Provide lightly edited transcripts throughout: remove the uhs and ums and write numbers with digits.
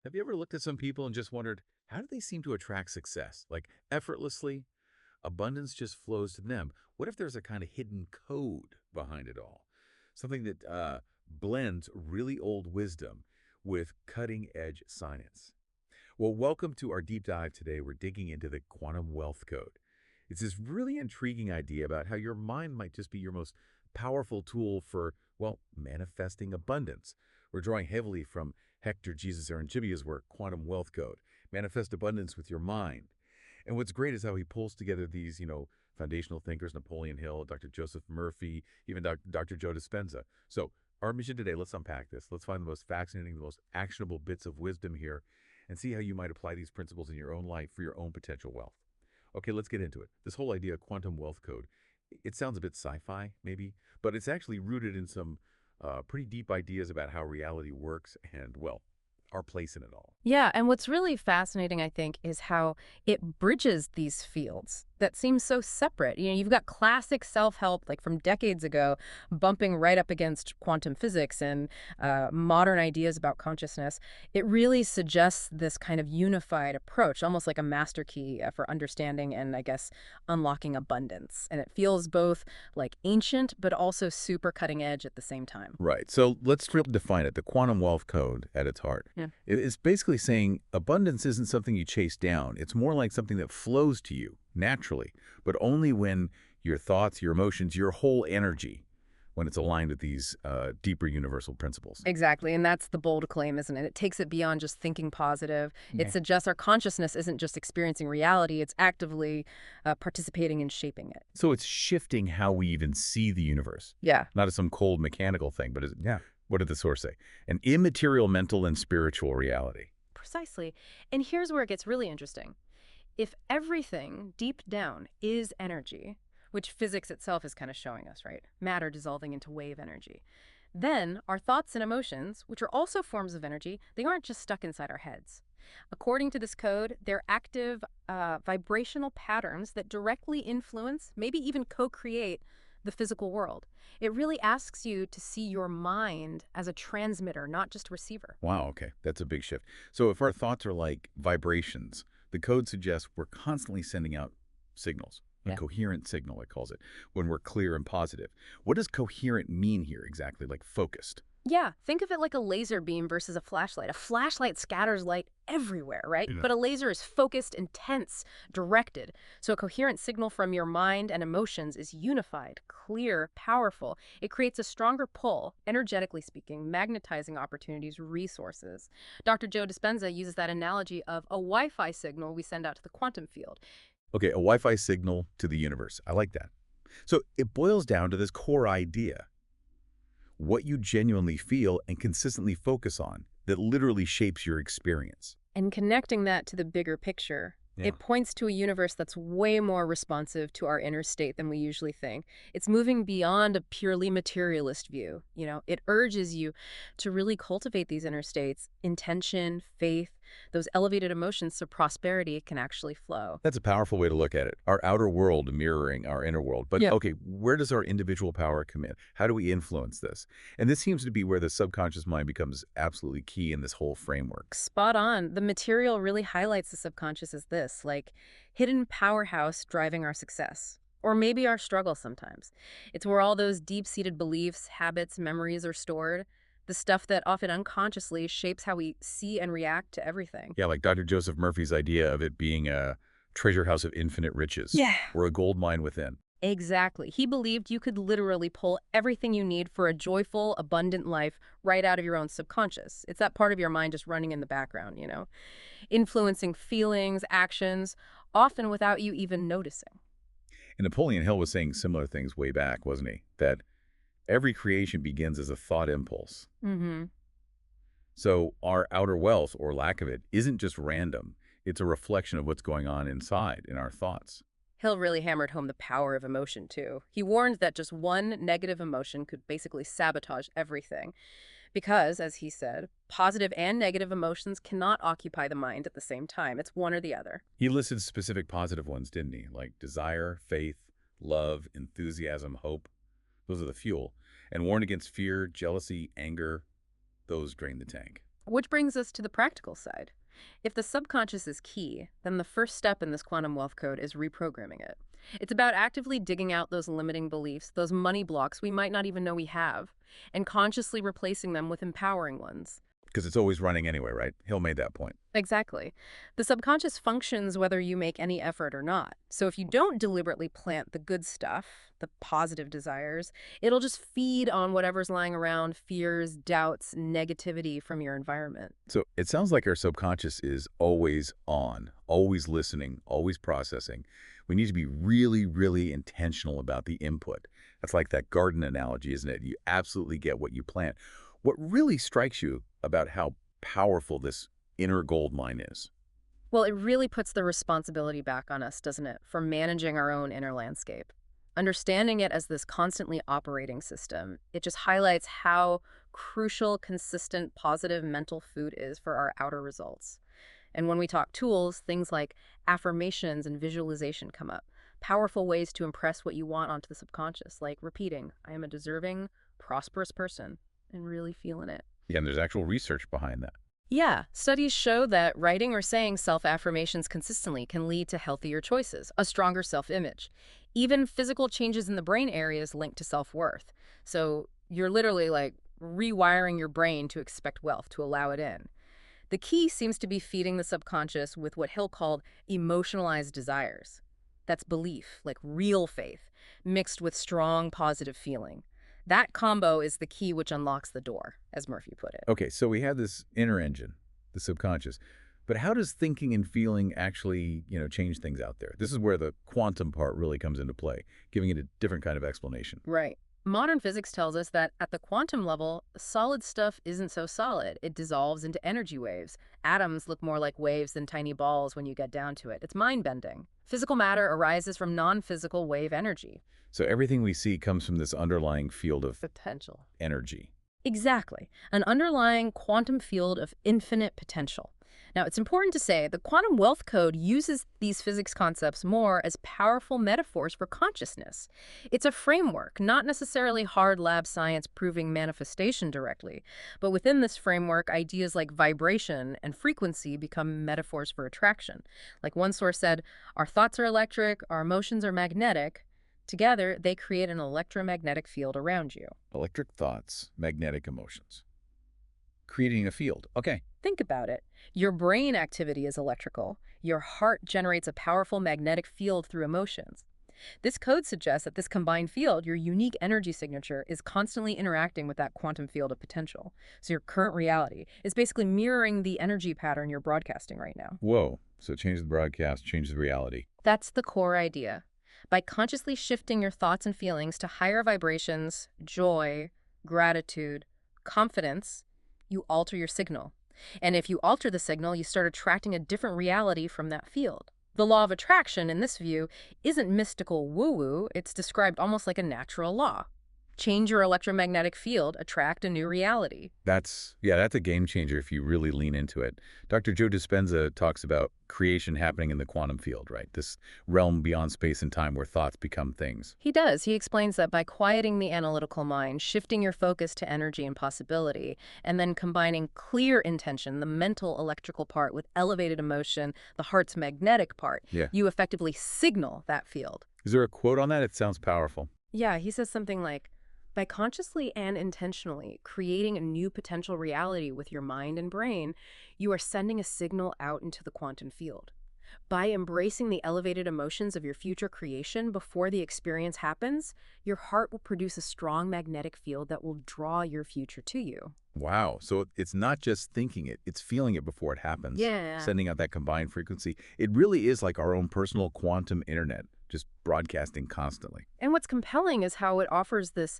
Have you ever looked at some people and just wondered, how do they seem to attract success? Like effortlessly, abundance just flows to them. What if there's a kind of hidden code behind it all? Something that blends really old wisdom with cutting edge science. Well, welcome to our deep dive today. We're digging into the quantum wealth code. It's this really intriguing idea about how your mind might just be your most powerful tool for, well, manifesting abundance. We're drawing heavily from Hector Jesus Aranchibia's work, Quantum Wealth Code, Manifest Abundance with Your Mind. And what's great is how he pulls together these, foundational thinkers, Napoleon Hill, Dr. Joseph Murphy, even Dr. Joe Dispenza. So our mission today, let's unpack this. Let's find the most fascinating, the most actionable bits of wisdom here and see how you might apply these principles in your own life for your own potential wealth. Okay, let's get into it. This whole idea of quantum wealth code, it sounds a bit sci-fi, maybe, but it's actually rooted in some pretty deep ideas about how reality works and, well, our place in it all. Yeah, and what's really fascinating, I think, is how it bridges these fields that seem so separate. You've got classic self-help, like from decades ago, bumping right up against quantum physics and modern ideas about consciousness. It really suggests this kind of unified approach, almost like a master key for understanding and, I guess, unlocking abundance. And it feels both like ancient, but also super cutting edge at the same time. Right. So let's define it. The quantum wealth code at its heart. Yeah. It's basically saying abundance isn't something you chase down. It's more like something that flows to you naturally, but only when your thoughts, your emotions, your whole energy, when it's aligned with these deeper universal principles. Exactly, and that's the bold claim, isn't it? It takes it beyond just thinking positive. Yeah. It suggests our consciousness isn't just experiencing reality, it's actively participating in shaping it. So it's shifting how we even see the universe, Yeah. not as some cold mechanical thing, but what did the source say? An immaterial mental and spiritual reality. Precisely. And here's where it gets really interesting. If everything deep down is energy, which physics itself is kind of showing us, right? Matter dissolving into wave energy. Then our thoughts and emotions, which are also forms of energy, they aren't just stuck inside our heads. According to this code, they're active vibrational patterns that directly influence, maybe even co-create, the physical world. It really asks you to see your mind as a transmitter, not just a receiver. Wow, okay, that's a big shift. So if our thoughts are like vibrations, the code suggests we're constantly sending out signals, a Yeah. coherent signal, it calls it, when we're clear and positive. What does coherent mean here exactly, like focused? Yeah, think of it like a laser beam versus a flashlight. A flashlight scatters light everywhere, right? Yeah. But a laser is focused, intense, directed. So a coherent signal from your mind and emotions is unified, clear, powerful. It creates a stronger pull, energetically speaking, magnetizing opportunities, resources. Dr. Joe Dispenza uses that analogy of a Wi-Fi signal we send out to the quantum field. Okay, a Wi-Fi signal to the universe. I like that. So it boils down to this core idea, what you genuinely feel and consistently focus on that literally shapes your experience. And connecting that to the bigger picture, it points to a universe that's way more responsive to our inner state than we usually think. It's moving beyond a purely materialist view. It urges you to really cultivate these inner states, intention, faith, those elevated emotions so prosperity can actually flow. That's a powerful way to look at it. Our outer world mirroring our inner world. But Yeah. okay, where does our individual power come in? How do we influence this? And this seems to be where the subconscious mind becomes absolutely key in this whole framework. Spot on. The material really highlights the subconscious as this, like hidden powerhouse driving our success. Or maybe our struggle sometimes. It's where all those deep-seated beliefs, habits, memories are stored. The stuff that often unconsciously shapes how we see and react to everything. Yeah, like Dr. Joseph Murphy's idea of it being a treasure house of infinite riches Yeah. or a gold mine within. Exactly. He believed you could literally pull everything you need for a joyful, abundant life right out of your own subconscious. It's that part of your mind just running in the background, influencing feelings, actions, often without you even noticing. And Napoleon Hill was saying similar things way back, wasn't he? That every creation begins as a thought impulse. Mm-hmm. So our outer wealth, or lack of it, isn't just random. It's a reflection of what's going on inside in our thoughts. Hill really hammered home the power of emotion, too. He warned that just one negative emotion could basically sabotage everything. Because, as he said, positive and negative emotions cannot occupy the mind at the same time. It's one or the other. He listed specific positive ones, didn't he? Like desire, faith, love, enthusiasm, hope. Those are the fuel. And warned against fear, jealousy, anger. Those drain the tank. Which brings us to the practical side. If the subconscious is key, then the first step in this quantum wealth code is reprogramming it. It's about actively digging out those limiting beliefs, those money blocks we might not even know we have, and consciously replacing them with empowering ones. Because it's always running anyway, right? Hill made that point. Exactly. The subconscious functions whether you make any effort or not. So if you don't deliberately plant the good stuff, the positive desires, it'll just feed on whatever's lying around, fears, doubts, negativity from your environment. So it sounds like our subconscious is always on, always listening, always processing. We need to be really, really intentional about the input. That's like that garden analogy, isn't it? You absolutely get what you plant. What really strikes you about how powerful this inner gold mine is? Well, it really puts the responsibility back on us, doesn't it, for managing our own inner landscape. Understanding it as this constantly operating system, it just highlights how crucial, consistent, positive mental food is for our outer results. And when we talk tools, things like affirmations and visualization come up. Powerful ways to impress what you want onto the subconscious, like repeating, I am a deserving, prosperous person, and really feeling it. Yeah, and there's actual research behind that. Yeah, studies show that writing or saying self-affirmations consistently can lead to healthier choices, a stronger self-image. Even physical changes in the brain areas linked to self-worth. So you're literally like rewiring your brain to expect wealth, to allow it in. The key seems to be feeding the subconscious with what Hill called emotionalized desires. That's belief, like real faith, mixed with strong positive feeling. That combo is the key which unlocks the door, as Murphy put it. Okay, so we have this inner engine, the subconscious. But how does thinking and feeling actually, change things out there? This is where the quantum part really comes into play, giving it a different kind of explanation. Right. Modern physics tells us that at the quantum level, solid stuff isn't so solid. It dissolves into energy waves. Atoms look more like waves than tiny balls when you get down to it. It's mind-bending. Physical matter arises from non-physical wave energy. So everything we see comes from this underlying field of Potential. energy. Exactly. An underlying quantum field of infinite potential. Now, it's important to say the quantum wealth code uses these physics concepts more as powerful metaphors for consciousness. It's a framework, not necessarily hard lab science proving manifestation directly. But within this framework, ideas like vibration and frequency become metaphors for attraction. Like one source said, our thoughts are electric, our emotions are magnetic. Together, they create an electromagnetic field around you. Electric thoughts, magnetic emotions. Creating a field. Okay. Think about it. Your brain activity is electrical. Your heart generates a powerful magnetic field through emotions. This code suggests that this combined field, your unique energy signature, is constantly interacting with that quantum field of potential. So your current reality is basically mirroring the energy pattern you're broadcasting right now. Whoa. So change the broadcast, change the reality. That's the core idea. By consciously shifting your thoughts and feelings to higher vibrations, joy, gratitude, confidence, you alter your signal. And if you alter the signal, you start attracting a different reality from that field. The law of attraction, in this view, isn't mystical woo-woo. It's described almost like a natural law. Change your electromagnetic field, attract a new reality. That's a game changer if you really lean into it. Dr. Joe Dispenza talks about creation happening in the quantum field, right? This realm beyond space and time where thoughts become things. He does. He explains that by quieting the analytical mind, shifting your focus to energy and possibility, and then combining clear intention, the mental electrical part, with elevated emotion, the heart's magnetic part, Yeah. you effectively signal that field. Is there a quote on that? It sounds powerful. Yeah, he says something like, by consciously and intentionally creating a new potential reality with your mind and brain, you are sending a signal out into the quantum field. By embracing the elevated emotions of your future creation before the experience happens, your heart will produce a strong magnetic field that will draw your future to you. Wow. So it's not just thinking it, it's feeling it before it happens. Yeah. Sending out that combined frequency. It really is like our own personal quantum internet, just broadcasting constantly. And what's compelling is how it offers this,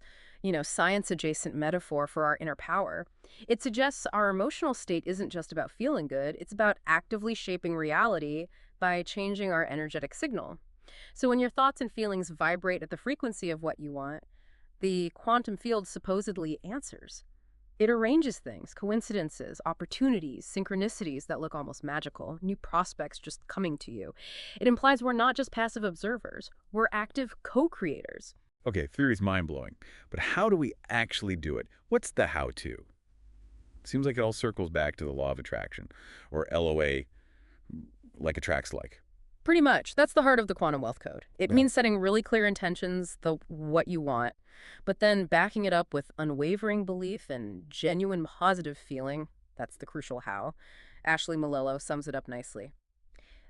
science-adjacent metaphor for our inner power. It suggests our emotional state isn't just about feeling good, it's about actively shaping reality by changing our energetic signal. So when your thoughts and feelings vibrate at the frequency of what you want, the quantum field supposedly answers. It arranges things, coincidences, opportunities, synchronicities that look almost magical, new prospects just coming to you. It implies we're not just passive observers, we're active co-creators. Okay, theory's mind-blowing. But how do we actually do it? What's the how-to? Seems like it all circles back to the law of attraction, or LOA, like attracts like. Pretty much. That's the heart of the quantum wealth code. It Yeah. means setting really clear intentions, the what you want, but then backing it up with unwavering belief and genuine positive feeling. That's the crucial how. Ashley Malillo sums it up nicely.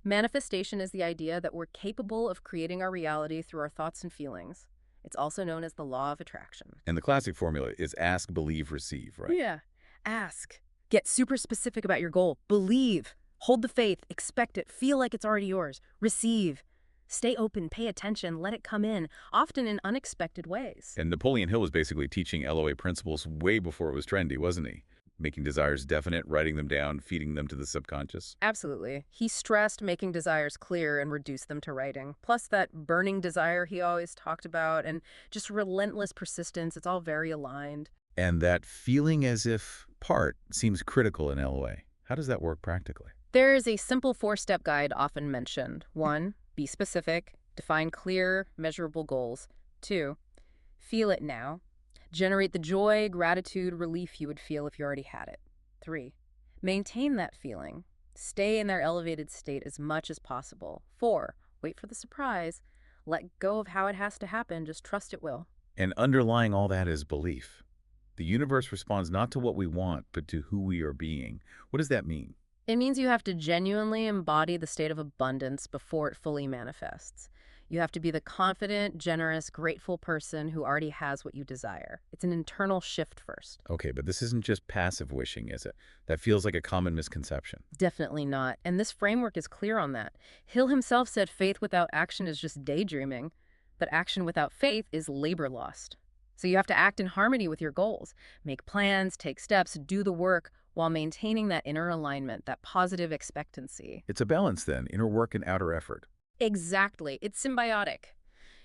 Manifestation is the idea that we're capable of creating our reality through our thoughts and feelings. It's also known as the law of attraction. And the classic formula is ask, believe, receive, right? Yeah. Ask. Get super specific about your goal. Believe. Hold the faith. Expect it. Feel like it's already yours. Receive. Stay open. Pay attention. Let it come in, often in unexpected ways. And Napoleon Hill was basically teaching LOA principles way before it was trendy, wasn't he? Making desires definite, writing them down, feeding them to the subconscious. Absolutely. He stressed making desires clear and reduced them to writing. Plus that burning desire he always talked about and just relentless persistence. It's all very aligned. And that feeling as if part seems critical in LOA. How does that work practically? There is a simple 4-step guide often mentioned. 1, be specific. Define clear, measurable goals. 2, feel it now. Generate the joy, gratitude, relief you would feel if you already had it. 3, maintain that feeling. Stay in their elevated state as much as possible. 4, wait for the surprise. Let go of how it has to happen. Just trust it will. And underlying all that is belief. The universe responds not to what we want, but to who we are being. What does that mean? It means you have to genuinely embody the state of abundance before it fully manifests. You have to be the confident, generous, grateful person who already has what you desire. It's an internal shift first. Okay, but this isn't just passive wishing, is it? That feels like a common misconception. Definitely not. And this framework is clear on that. Hill himself said faith without action is just daydreaming, but action without faith is labor lost. So you have to act in harmony with your goals. Make plans, take steps, do the work while maintaining that inner alignment, that positive expectancy. It's a balance then, inner work and outer effort. Exactly. It's symbiotic.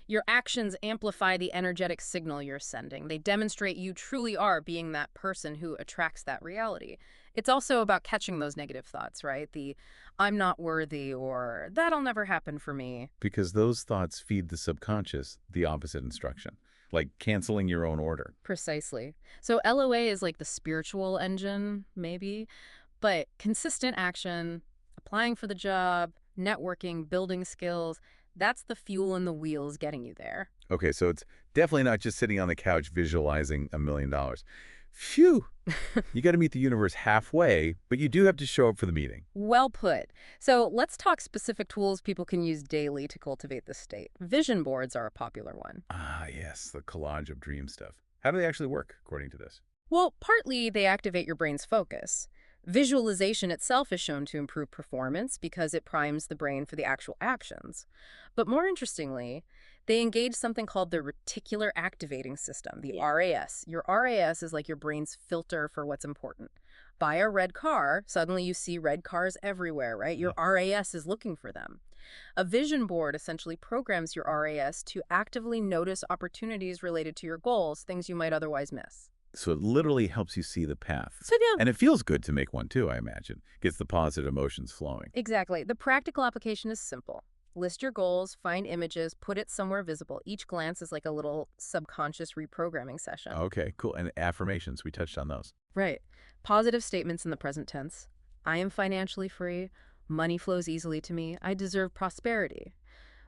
Your actions amplify the energetic signal you're sending. They demonstrate you truly are being that person who attracts that reality. It's also about catching those negative thoughts, right? The I'm not worthy or that'll never happen for me. Because those thoughts feed the subconscious the opposite instruction, like canceling your own order. Precisely. So LOA is like the spiritual engine, maybe, but consistent action, applying for the job, networking, building skills, that's the fuel in the wheels getting you there. Okay, so it's definitely not just sitting on the couch visualizing $1 million. Phew! You got to meet the universe halfway, but you do have to show up for the meeting. Well put. So let's talk specific tools people can use daily to cultivate this state. Vision boards are a popular one. Ah, yes, the collage of dream stuff. How do they actually work, according to this? Well, partly they activate your brain's focus. Visualization itself is shown to improve performance because it primes the brain for the actual actions. But more interestingly, they engage something called the reticular activating system, the RAS. Your RAS is like your brain's filter for what's important. Buy a red car, suddenly you see red cars everywhere, right? Your RAS is looking for them. A vision board essentially programs your RAS to actively notice opportunities related to your goals, things you might otherwise miss. So it literally helps you see the path. So yeah. And it feels good to make one too, I imagine. Gets the positive emotions flowing. Exactly. The practical application is simple. List your goals, find images, put it somewhere visible. Each glance is like a little subconscious reprogramming session. Okay, cool. And affirmations, we touched on those. Right. Positive statements in the present tense. I am financially free. Money flows easily to me. I deserve prosperity.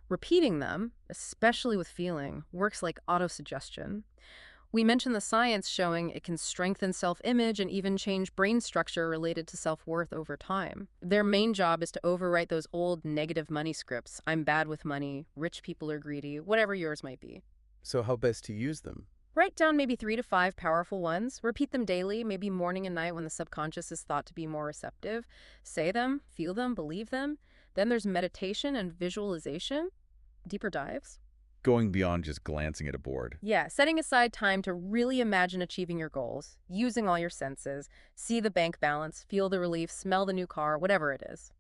Repeating them, especially with feeling, works like autosuggestion. We mentioned the science showing it can strengthen self-image and even change brain structure related to self-worth over time. Their main job is to overwrite those old negative money scripts. I'm bad with money, rich people are greedy, whatever yours might be. So how best to use them? Write down maybe 3 to 5 powerful ones. Repeat them daily, maybe morning and night when the subconscious is thought to be more receptive. Say them, feel them, believe them. Then there's meditation and visualization, deeper dives. Going beyond just glancing at a board. Yeah, setting aside time to really imagine achieving your goals, using all your senses, see the bank balance, feel the relief, smell the new car, whatever it is.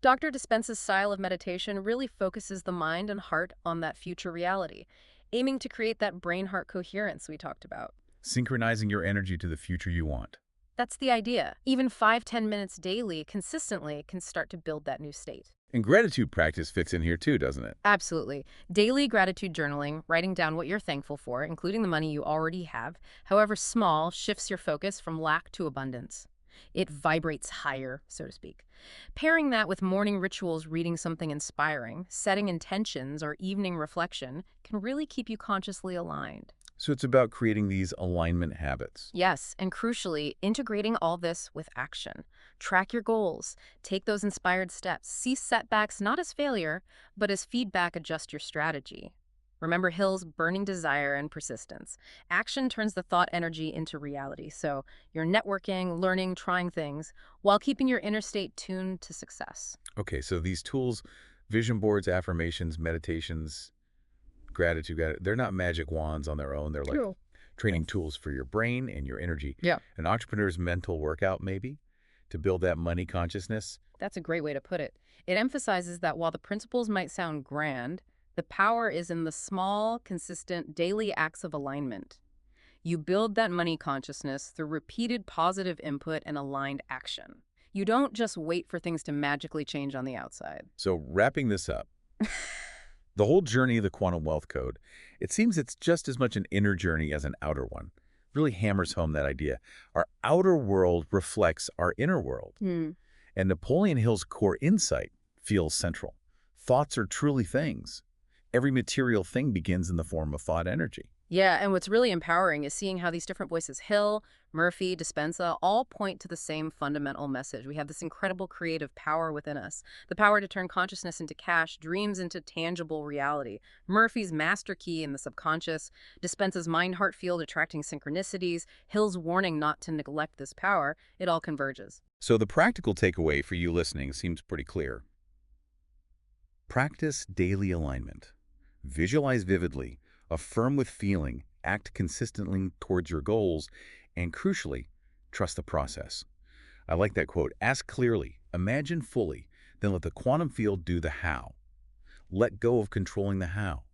Dr. Dispenza's style of meditation really focuses the mind and heart on that future reality, aiming to create that brain-heart coherence we talked about. Synchronizing your energy to the future you want. That's the idea. Even 5-10 minutes daily, consistently, can start to build that new state. And gratitude practice fits in here too, doesn't it? Absolutely. Daily gratitude journaling, writing down what you're thankful for, including the money you already have, however small, shifts your focus from lack to abundance. It vibrates higher, so to speak. Pairing that with morning rituals, reading something inspiring, setting intentions, or evening reflection can really keep you consciously aligned. So it's about creating these alignment habits. Yes, and crucially, integrating all this with action. Track your goals, take those inspired steps, see setbacks not as failure, but as feedback, adjust your strategy. Remember Hill's burning desire and persistence. Action turns the thought energy into reality. So you're networking, learning, trying things, while keeping your inner state tuned to success. Okay, so these tools, vision boards, affirmations, meditations, gratitude, they're not magic wands on their own. They're like True. training tools for your brain and your energy. Yeah. An entrepreneur's mental workout, maybe, to build that money consciousness. That's a great way to put it. It emphasizes that while the principles might sound grand, the power is in the small, consistent, daily acts of alignment. You build that money consciousness through repeated positive input and aligned action. You don't just wait for things to magically change on the outside. So wrapping this up, the whole journey of the quantum wealth code, it seems it's just as much an inner journey as an outer one. Really hammers home that idea. Our outer world reflects our inner world. And Napoleon Hill's core insight feels central. Thoughts are truly things. Every material thing begins in the form of thought energy. Yeah, and what's really empowering is seeing how these different voices, Hill, Murphy, Dispenza, all point to the same fundamental message. We have this incredible creative power within us, the power to turn consciousness into cash, dreams into tangible reality. Murphy's master key in the subconscious, Dispenza's mind-heart field attracting synchronicities, Hill's warning not to neglect this power, it all converges. So the practical takeaway for you listening seems pretty clear. Practice daily alignment. Visualize vividly, affirm with feeling, act consistently towards your goals, and crucially, trust the process. I like that quote. Ask clearly, imagine fully, then let the quantum field do the how. Let go of controlling the how.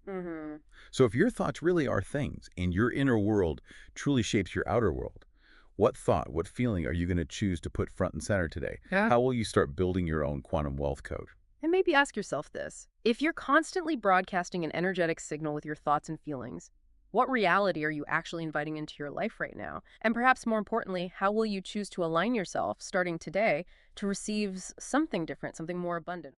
So if your thoughts really are things, and your inner world truly shapes your outer world, what thought, what feeling are you going to choose to put front and center today? Yeah. How will you start building your own quantum wealth code? And maybe ask yourself this. If you're constantly broadcasting an energetic signal with your thoughts and feelings, what reality are you actually inviting into your life right now? And perhaps more importantly, how will you choose to align yourself starting today to receive something different, something more abundant?